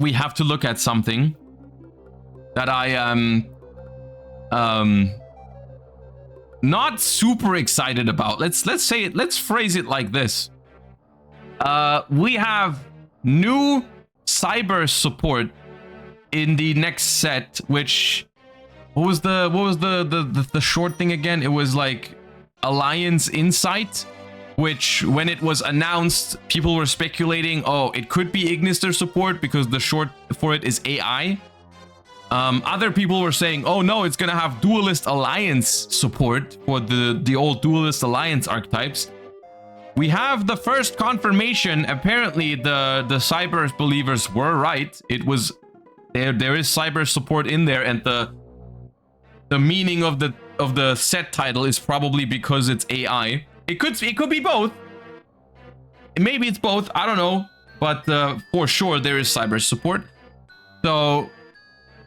we have to look at something that I am not super excited about. Let's phrase it like this. We have new Cyberse support in the next set, which what was the short thing again? It was like Alliance Insight, which when it was announced, people were speculating, oh, it could be Ignister support because the short for it is AI. Other people were saying, oh no, it's gonna have Duelist Alliance support for the old Duelist Alliance archetypes. We have the first confirmation. Apparently the Cyberse believers were right. It was there is Cyberse support in there, and the meaning of the set title is probably because it's AI. It could be both. Maybe it's both, I don't know, but for sure there is Cyberse support. So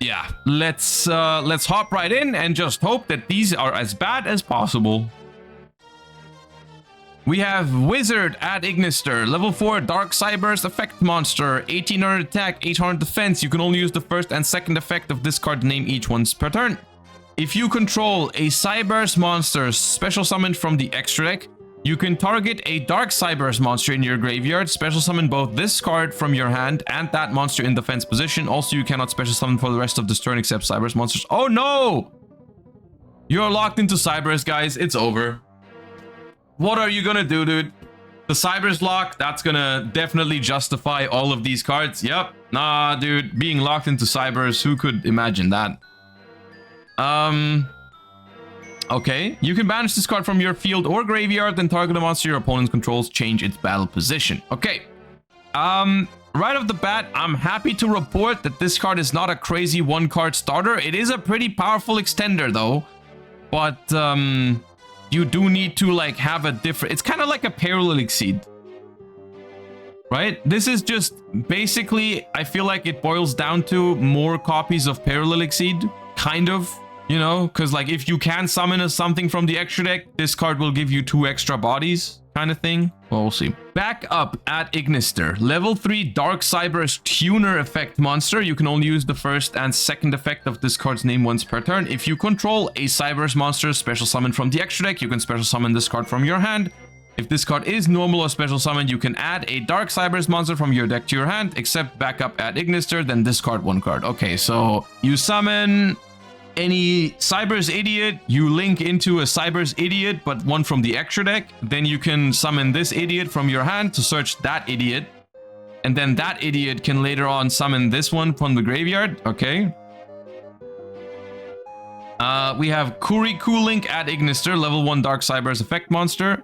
yeah, let's hop right in and just hope that these are as bad as possible. We have Wizard at Ignister, level 4 Dark Cyberse effect monster, 1800 attack, 800 defense. You can only use the first and second effect of this card name each once per turn. If you control a Cyberse monster special summoned from the extra deck, you can target a Dark Cyberse monster in your graveyard, special summon both this card from your hand and that monster in defense position. Also, you cannot special summon for the rest of this turn except Cyberse monsters. Oh no! You're locked into Cyberse, guys. It's over. What are you gonna do, dude? The Cyberse lock, that's gonna definitely justify all of these cards. Yep. Nah, dude. Being locked into Cyberse, who could imagine that? Okay. You can banish this card from your field or graveyard, then target a monster your opponent controls, change its battle position. Okay. Right off the bat, I'm happy to report that this card is not a crazy one-card starter. It is a pretty powerful extender, though. But, you do need to like have a different, it's kind of like a Parallel Exceed, right? This is just basically, I feel like it boils down to more copies of Parallel Exceed, kind of, you know, because like if you can summon something from the extra deck, this card will give you 2 extra bodies, kind of thing. Well, we'll see. Back up at Ignister, level 3 Dark Cyberse Tuner effect monster. You can only use the first and second effect of this card's name once per turn. If you control a Cyberse monster special summon from the extra deck, you can special summon this card from your hand. If this card is normal or special summon, you can add a Dark Cyberse monster from your deck to your hand, except back up at Ignister, then discard 1 card. Okay, so you summon any Cyberse idiot, you link into a Cyberse idiot, but one from the extra deck. Then you can summon this idiot from your hand to search that idiot. And then that idiot can later on summon this one from the graveyard. Okay. We have Kurikulink at Ignister, level 1 Dark Cyberse effect monster.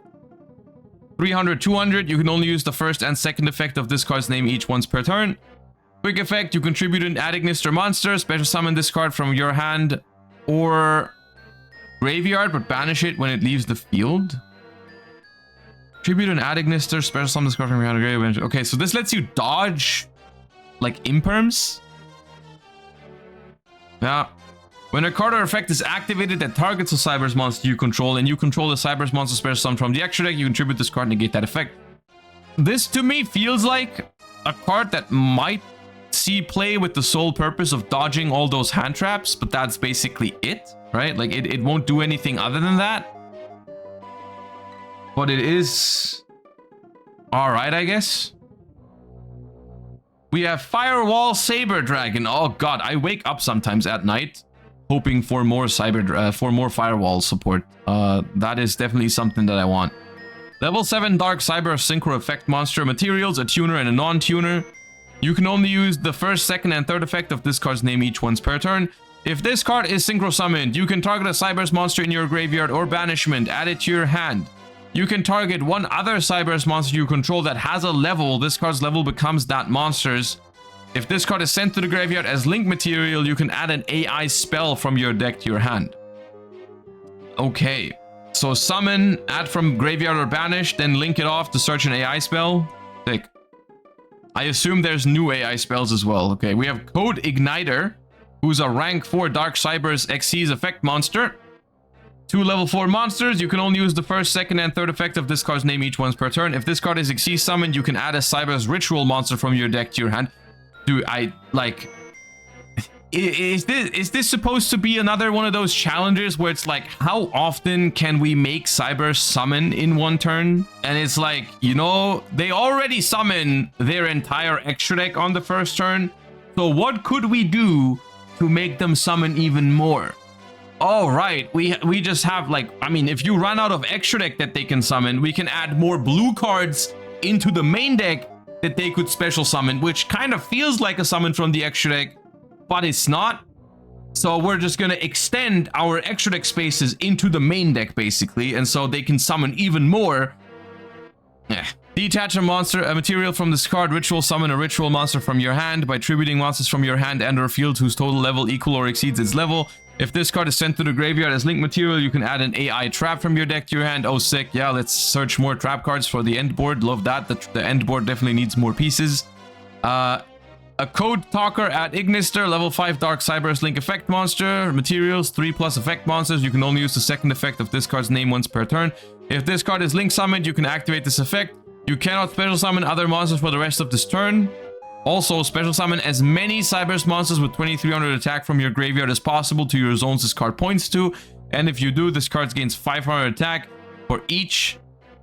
300, 200. You can only use the first and second effect of this card's name each once per turn. Quick effect, you contribute an Ad Ignister monster, special summon this card from your hand or graveyard, but banish it when it leaves the field. Tribute an Ad Ignister, special summon this card from your hand or graveyard. Okay, so this lets you dodge, like, imperms. Yeah. When a card or effect is activated that targets a Cyberse monster you control, and you control the Cyberse monster special summon from the extra deck, you contribute this card and negate that effect. This, to me, feels like a card that might see play with the sole purpose of dodging all those hand traps, but that's basically it, right? Like it won't do anything other than that. But it is all right, I guess. We have Firewall Saber Dragon. Oh god, I wake up sometimes at night hoping for more Firewall support. That is definitely something that I want. Level 7 Dark Cyberse Synchro Effect Monster. Materials, a tuner and a non-tuner. You can only use the first, second, and third effect of this card's name each once per turn. If this card is synchro summoned, you can target a Cyberse monster in your graveyard or banishment, add it to your hand. You can target one other Cyberse monster you control that has a level. This card's level becomes that monster's. If this card is sent to the graveyard as link material, you can add an AI spell from your deck to your hand. Okay. So summon, add from graveyard or banish, then link it off to search an AI spell. Sick. I assume there's new AI spells as well. Okay, we have Code Igniter, who's a rank 4 Dark Cyberse Xyz effect monster. 2 level 4 monsters. You can only use the first, second, and third effect of this card's name each once per turn. If this card is Xyz summoned, you can add a Cyberse Ritual monster from your deck to your hand. Dude, I like... Is this supposed to be another one of those challenges where it's like, how often can we make Cyber summon in one turn? And it's like, you know, they already summon their entire extra deck on the first turn. So what could we do to make them summon even more? Oh, right. We just have like, I mean, if you run out of extra deck that they can summon, we can add more blue cards into the main deck that they could special summon, which kind of feels like a summon from the extra deck, but it's not. So we're just going to extend our extra deck spaces into the main deck, basically, and so they can summon even more. Detach a material from this card. Ritual summon a ritual monster from your hand by tributing monsters from your hand and or field whose total level equal or exceeds its level. If this card is sent to the graveyard as link material, you can add an AI trap from your deck to your hand. Oh, sick. Yeah, let's search more trap cards for the end board. Love that. The end board definitely needs more pieces. Accode Talker at Ignister, level 5 Dark Cyberse Link effect monster. Materials, 3+ effect monsters. You can only use the second effect of this card's name once per turn. If this card is link summoned, you can activate this effect. You cannot special summon other monsters for the rest of this turn. Also, special summon as many Cyberse monsters with 2300 attack from your graveyard as possible to your zones this card points to. And if you do, this card gains 500 attack for each.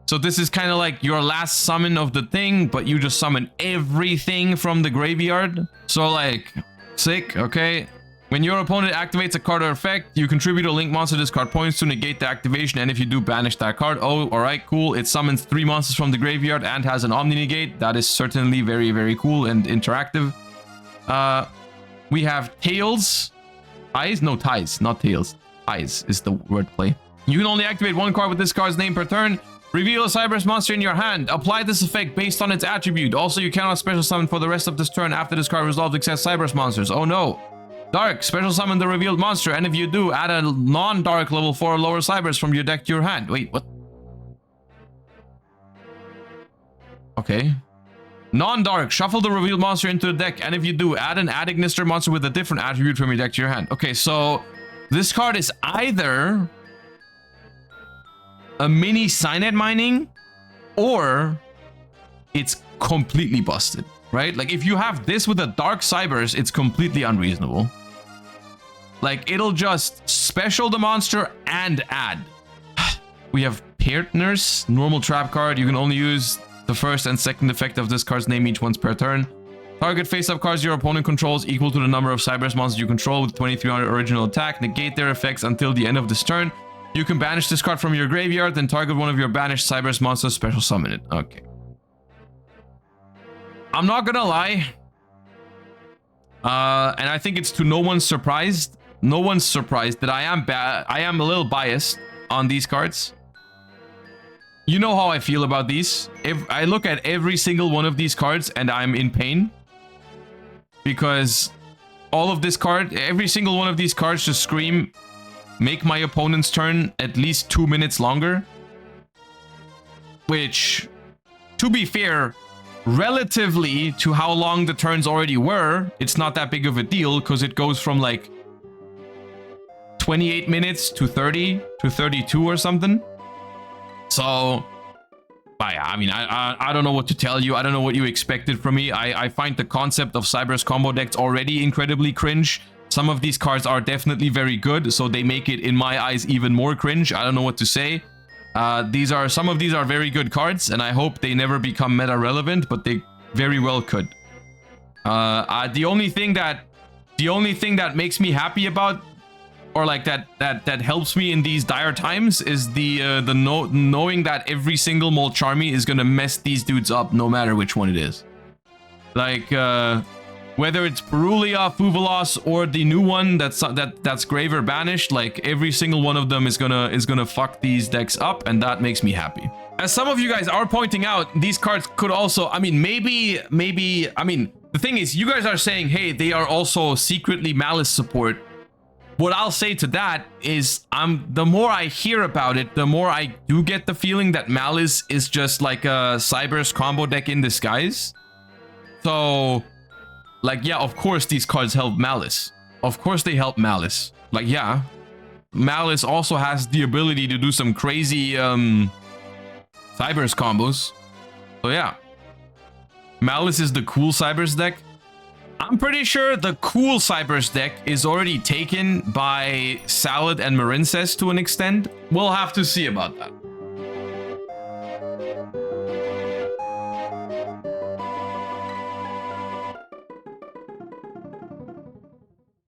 So this is kind of like your last summon of the thing, but you just summon everything from the graveyard. So like, sick, okay. When your opponent activates a card or effect, you contribute a link monster this card points to negate the activation, and if you do, banish that card. Oh, alright, cool. It summons 3 monsters from the graveyard and has an Omni Negate. That is certainly very, very cool and interactive. We have Tails. Ties? No, ties, not tails. Ties is the wordplay. You can only activate 1 card with this card's name per turn. Reveal a Cyberse monster in your hand. Apply this effect based on its attribute. Also, you cannot special summon for the rest of this turn after this card resolves excess Cyberse monsters. Oh no. Dark, special summon the revealed monster, and if you do, add a non-dark level 4 or lower Cyberse from your deck to your hand. Wait, what? Okay. Non-dark, shuffle the revealed monster into the deck, and if you do, add an Ignister monster with a different attribute from your deck to your hand. Okay, so this card is either a mini Cynet mining, or it's completely busted, right? Like, if you have this with a dark Cyberse, it's completely unreasonable. Like, it'll just special the monster and add. We have Paired Nurse, normal trap card. You can only use the first and second effect of this card's name each once per turn. Target face-up cards your opponent controls equal to the number of Cyberse monsters you control with 2300 original attack. Negate their effects until the end of this turn. You can banish this card from your graveyard, then target one of your banished Cyberse monsters, special summon it. Okay. I'm not gonna lie. And I think it's to no one's surprise. No one's surprised that I am a little biased on these cards. You know how I feel about these. If I look at every single one of these cards and I'm in pain. Because all of this card, every single one of these cards just scream, make my opponent's turn at least 2 minutes longer. Which, to be fair, relatively to how long the turns already were, it's not that big of a deal, because it goes from like 28 minutes to 30 to 32 or something. So, I mean, I don't know what to tell you. I don't know what you expected from me. I find the concept of Cyberse combo decks already incredibly cringe. Some of these cards are definitely very good, so they make it, in my eyes, even more cringe. I don't know what to say. Some of these are very good cards, and I hope they never become meta relevant, but they very well could. The only thing that makes me happy about, or like that helps me in these dire times, is knowing that every single Molcharmi is gonna mess these dudes up, no matter which one it is. Like whether it's Berulia, Fuvalos, or the new one that's Grave or Banished, like every single one of them is gonna fuck these decks up, and that makes me happy. As some of you guys are pointing out, these cards could also, I mean, maybe, I mean, the thing is, you guys are saying, hey, they are also secretly Malice support. What I'll say to that is, the more I hear about it, the more I do get the feeling that Malice is just like a Cyberse combo deck in disguise. So, like, yeah, of course these cards help Malice. Of course they help Malice. Like, yeah. Malice also has the ability to do some crazy Cyberse combos. So, yeah. Malice is the cool Cyberse deck. I'm pretty sure the cool Cyberse deck is already taken by Salad and Marincess to an extent. We'll have to see about that.